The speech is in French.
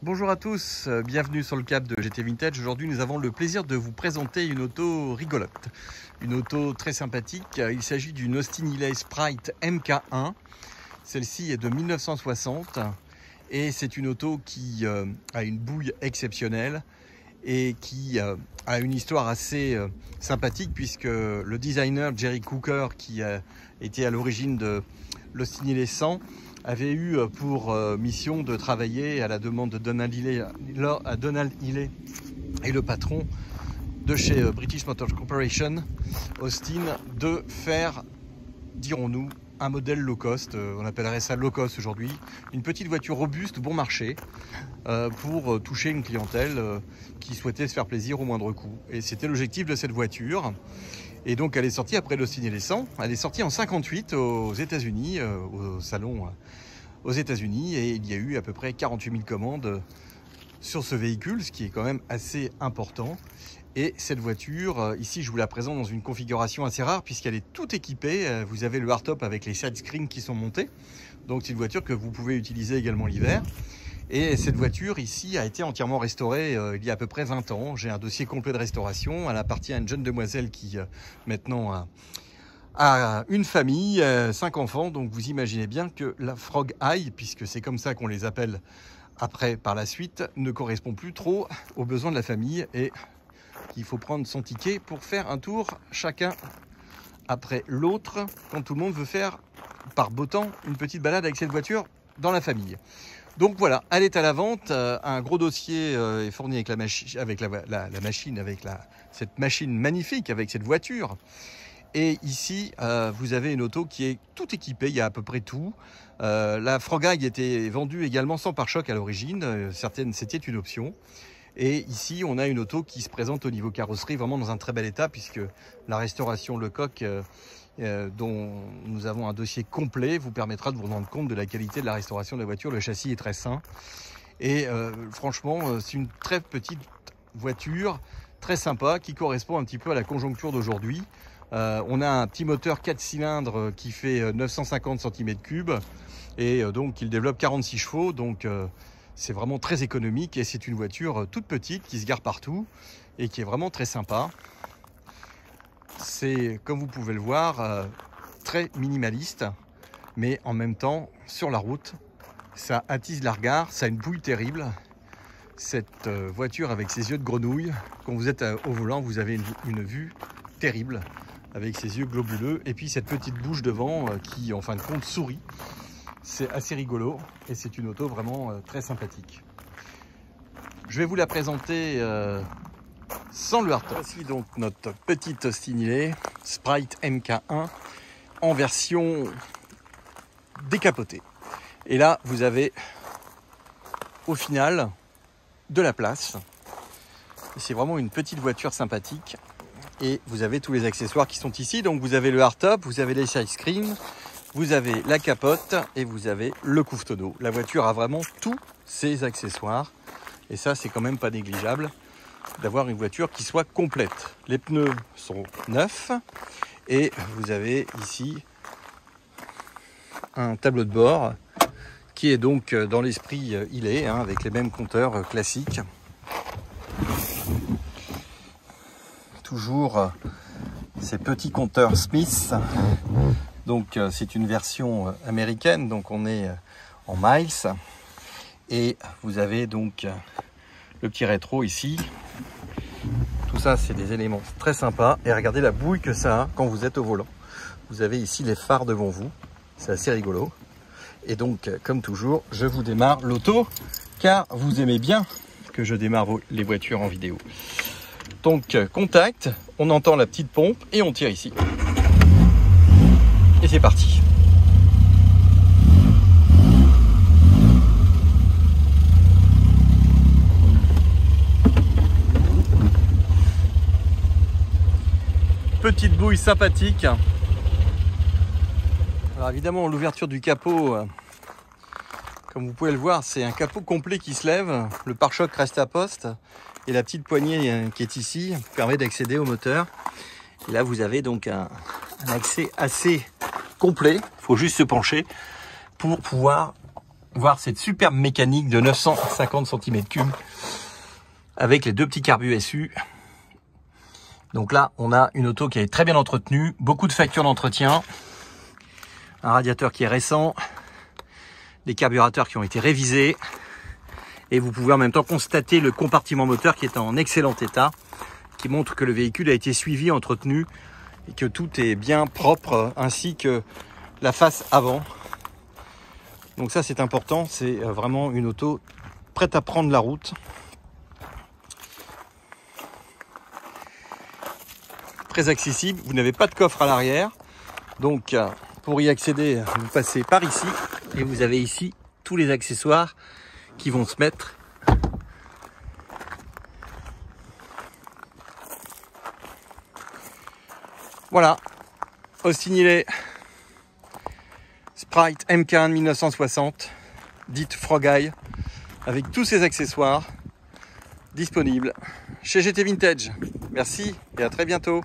Bonjour à tous, bienvenue sur le Cap de GT Vintage. Aujourd'hui nous avons le plaisir de vous présenter une auto rigolote, une auto très sympathique. Il s'agit d'une Austin Healey Sprite MK1. Celle-ci est de 1960 et c'est une auto qui a une bouille exceptionnelle et qui a une histoire assez sympathique puisque le designer Jerry Cooker, qui a été à l'origine de l'Austin Healey 100, avait eu pour mission de travailler à la demande de Donald Healey et le patron de chez British Motor Corporation, Austin, de faire, dirons-nous, un modèle low cost, on appellerait ça low cost aujourd'hui, une petite voiture robuste, bon marché, pour toucher une clientèle qui souhaitait se faire plaisir au moindre coût. Et c'était l'objectif de cette voiture. Et donc elle est sortie après l'Austin Healey 100. Elle est sortie en 58 aux États-Unis, au salon aux États-Unis, et il y a eu à peu près 48 000 commandes sur ce véhicule, ce qui est quand même assez important. Et cette voiture, ici je vous la présente dans une configuration assez rare puisqu'elle est toute équipée. Vous avez le hardtop avec les side screens qui sont montés. Donc c'est une voiture que vous pouvez utiliser également l'hiver. Et cette voiture ici a été entièrement restaurée il y a à peu près 20 ans. J'ai un dossier complet de restauration. Elle appartient à une jeune demoiselle qui maintenant a une famille, 5 enfants. Donc vous imaginez bien que la Frog Eye, puisque c'est comme ça qu'on les appelle après par la suite, ne correspond plus trop aux besoins de la famille. Et il faut prendre son ticket pour faire un tour chacun après l'autre quand tout le monde veut faire par beau temps une petite balade avec cette voiture dans la famille. Donc voilà, elle est à la vente. Un gros dossier est fourni avec cette machine magnifique, avec cette voiture. Et ici, vous avez une auto qui est tout équipée, il y a à peu près tout. La Frog Eye était vendue également sans pare-choc à l'origine, c'était une option. Et ici, on a une auto qui se présente au niveau carrosserie vraiment dans un très bel état, puisque la restauration Lecoq, dont nous avons un dossier complet, vous permettra de vous rendre compte de la qualité de la restauration de la voiture. Le châssis est très sain. Et franchement, c'est une très petite voiture, très sympa, qui correspond un petit peu à la conjoncture d'aujourd'hui. On a un petit moteur 4 cylindres qui fait 950 cm3 et donc il développe 46 chevaux. Donc c'est vraiment très économique et c'est une voiture toute petite qui se gare partout et qui est vraiment très sympa. C'est, comme vous pouvez le voir, très minimaliste, mais en même temps, sur la route, ça attise la regard, ça a une bouille terrible. Cette voiture avec ses yeux de grenouille, quand vous êtes au volant, vous avez une vue terrible, avec ses yeux globuleux, et puis cette petite bouche devant qui, en fin de compte, sourit. C'est assez rigolo, et c'est une auto vraiment très sympathique. Je vais vous la présenter sans le hardtop. Voici donc notre petite Austin Healey Sprite MK1 en version décapotée. Et là, vous avez au final de la place. C'est vraiment une petite voiture sympathique. Et vous avez tous les accessoires qui sont ici. Donc vous avez le hardtop, vous avez les side screens, vous avez la capote et vous avez le couve-tonneau. La voiture a vraiment tous ses accessoires. Et ça, c'est quand même pas négligeable d'avoir une voiture qui soit complète. Les pneus sont neufs et vous avez ici un tableau de bord qui est donc dans l'esprit Healey, avec les mêmes compteurs classiques. Toujours ces petits compteurs Smith. Donc c'est une version américaine, donc on est en miles. Et vous avez donc le petit rétro ici. Tout ça, c'est des éléments très sympas. Et regardez la bouille que ça a quand vous êtes au volant. Vous avez ici les phares devant vous. C'est assez rigolo. Et donc, comme toujours, je vous démarre l'auto, car vous aimez bien que je démarre les voitures en vidéo. Donc, contact, on entend la petite pompe et on tire ici. Et c'est parti. Petite bouille sympathique. Alors évidemment, l'ouverture du capot, comme vous pouvez le voir, c'est un capot complet qui se lève. Le pare-choc reste à poste et la petite poignée qui est ici permet d'accéder au moteur. Et là, vous avez donc un accès assez complet. Il faut juste se pencher pour pouvoir voir cette superbe mécanique de 950 cm3 avec les deux petits carbus SU. Donc là, on a une auto qui est très bien entretenue, beaucoup de factures d'entretien, un radiateur qui est récent, des carburateurs qui ont été révisés, et vous pouvez en même temps constater le compartiment moteur qui est en excellent état, qui montre que le véhicule a été suivi, entretenu, et que tout est bien propre, ainsi que la face avant. Donc ça, c'est important, c'est vraiment une auto prête à prendre la route. Très accessible, vous n'avez pas de coffre à l'arrière, donc pour y accéder, vous passez par ici, et vous avez ici tous les accessoires qui vont se mettre. Voilà, Austin Healey Sprite MK1 de 1960, dite Frog Eye, avec tous ses accessoires disponibles chez GT Vintage. Merci et à très bientôt.